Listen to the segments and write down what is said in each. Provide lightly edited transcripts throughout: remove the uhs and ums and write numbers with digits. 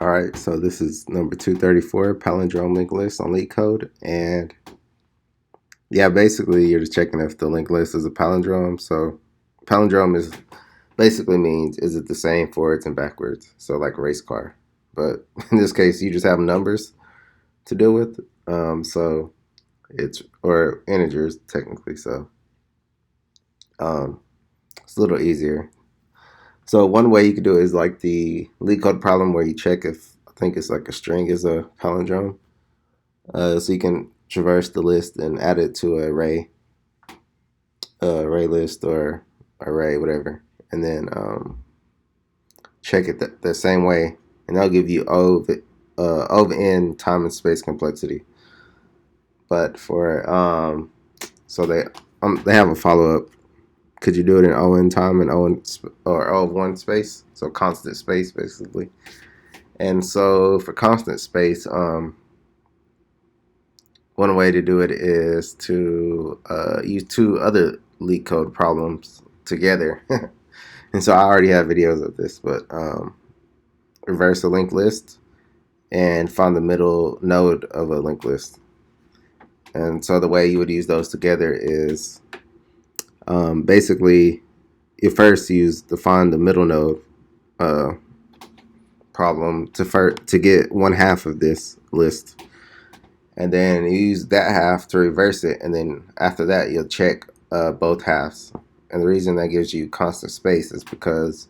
Alright, so this is number 234, Palindrome linked list on Leetcode. And yeah, basically you're just checking if the linked list is a palindrome. So palindrome is basically means is it the same forwards and backwards? So like a race car. But in this case you just have numbers to deal with. So it's or integers technically, so it's a little easier. So one way you could do it is like the Leetcode problem where you check if I think it's like a string is a palindrome. So you can traverse the list and add it to an array list or array, whatever, and then check it the same way, and that'll give you O of n time and space complexity. But for so they have a follow up. Could you do it in O in time and or O of one space? So constant space basically. And so for constant space, one way to do it is to use two other Leetcode problems together. And so I already have videos of this, but reverse a linked list and find the middle node of a linked list. And so the way you would use those together is basically you first use the find the middle node problem to get one half of this list. And then you use that half to reverse it, and then after that you'll check both halves. And the reason that gives you constant space is because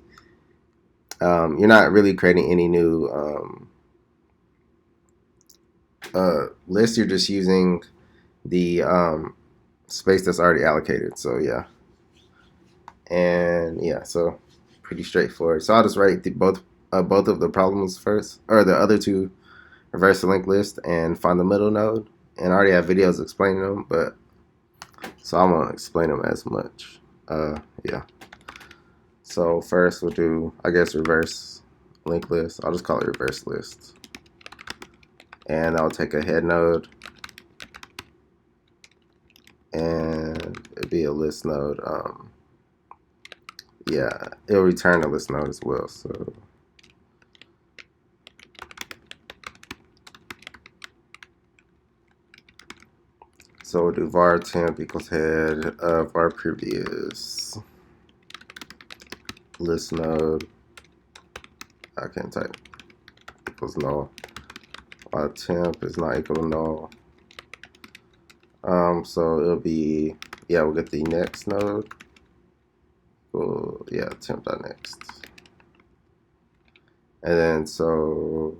you're not really creating any new list. You're just using the space that's already allocated. So yeah, and yeah, so pretty straightforward. So I'll just write both of the problems first, or the other two. Reverse the linked list and find the middle node. And I already have videos explaining them, but so I won't explain them as much. Yeah. So first we'll do, I guess, reverse linked list. I'll just call it reverse list. And I'll take a head node, and it'd be a list node. Yeah, it'll return a list node as well. So we'll do var temp equals head of var previous list node. I can't type. Equals null. While temp is not equal to null. So it'll be, yeah, we'll get the next node. Well, yeah, temp.next. And then so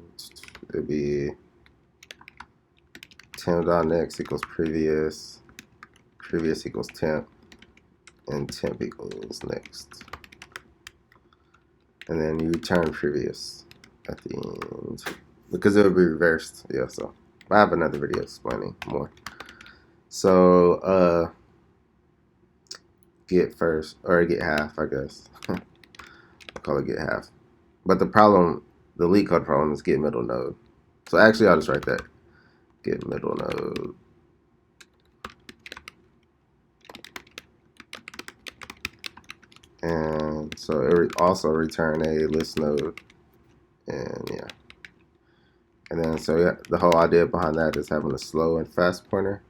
it'll be temp.next equals previous equals temp, and temp equals next. And then you return previous at the end because it will be reversed. Yeah, so I have another video explaining more. So get first, or get half, I guess. I'll call it get half. But the Leetcode problem is get middle node. So actually I'll just write that. Get middle node. And so it also return a list node. And yeah. And then so yeah, the whole idea behind that is having a slow and fast pointer.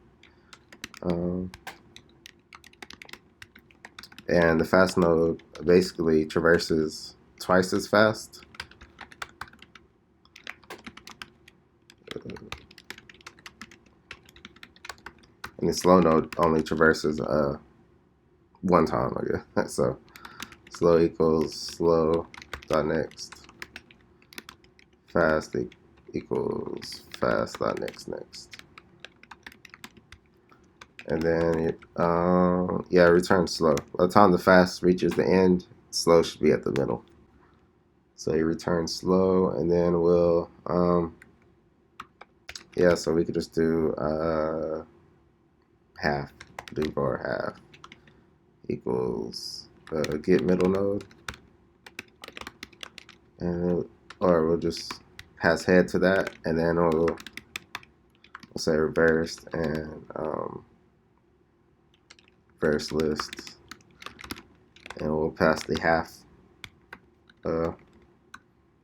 And the fast node basically traverses twice as fast. And the slow node only traverses one time, I guess. So slow equals slow dot next. Fast equals fast dot next. And then yeah, return slow. By the time the fast reaches the end, slow should be at the middle. So you return slow, and then we'll yeah, so we could just do half. Do var half equals get middle node, and or we'll just pass head to that, and then we'll say reversed and reverse list, and we'll pass the half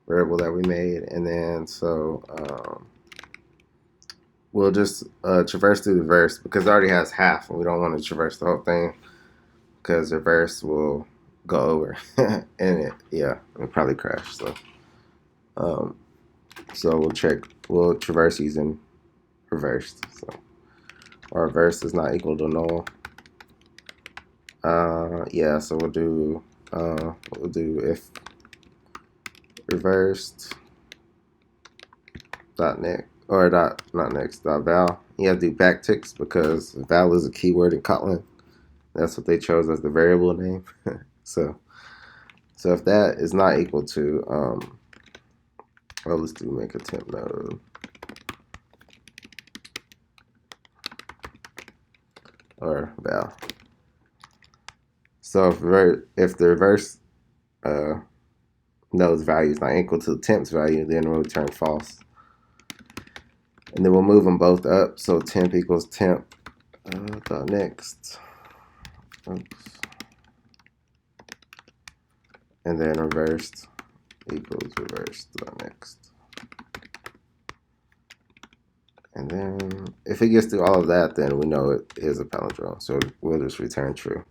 variable that we made, and then we'll just traverse through the verse because it already has half, and we don't want to traverse the whole thing because the verse will go over, and it'll probably crash. Um, so we'll traverse using reversed. So our verse is not equal to null. So we'll do if reversed dot next or dot not next dot val. You have to do backticks because val is a keyword in Kotlin. That's what they chose as the variable name. so if that is not equal to let's do make a temp node or val. So if the reverse node's value is not equal to the temp's value, then we'll return false. And then we'll move them both up. So temp equals temp dot next. Oops. And then reversed equals reversed dot next. And then if it gets through all of that, then we know it is a palindrome. So we'll just return true.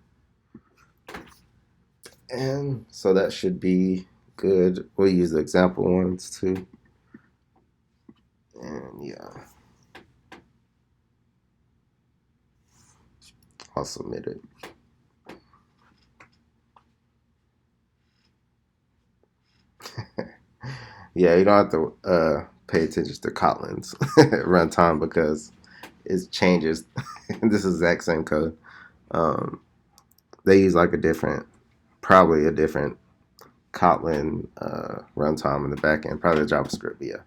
And so that should be good. We'll use the example ones too. And yeah. I'll submit it. Yeah, you don't have to pay attention to Kotlin's runtime because it changes. This is the exact same code. They use like probably a different Kotlin runtime in the back end, probably JavaScript, yeah.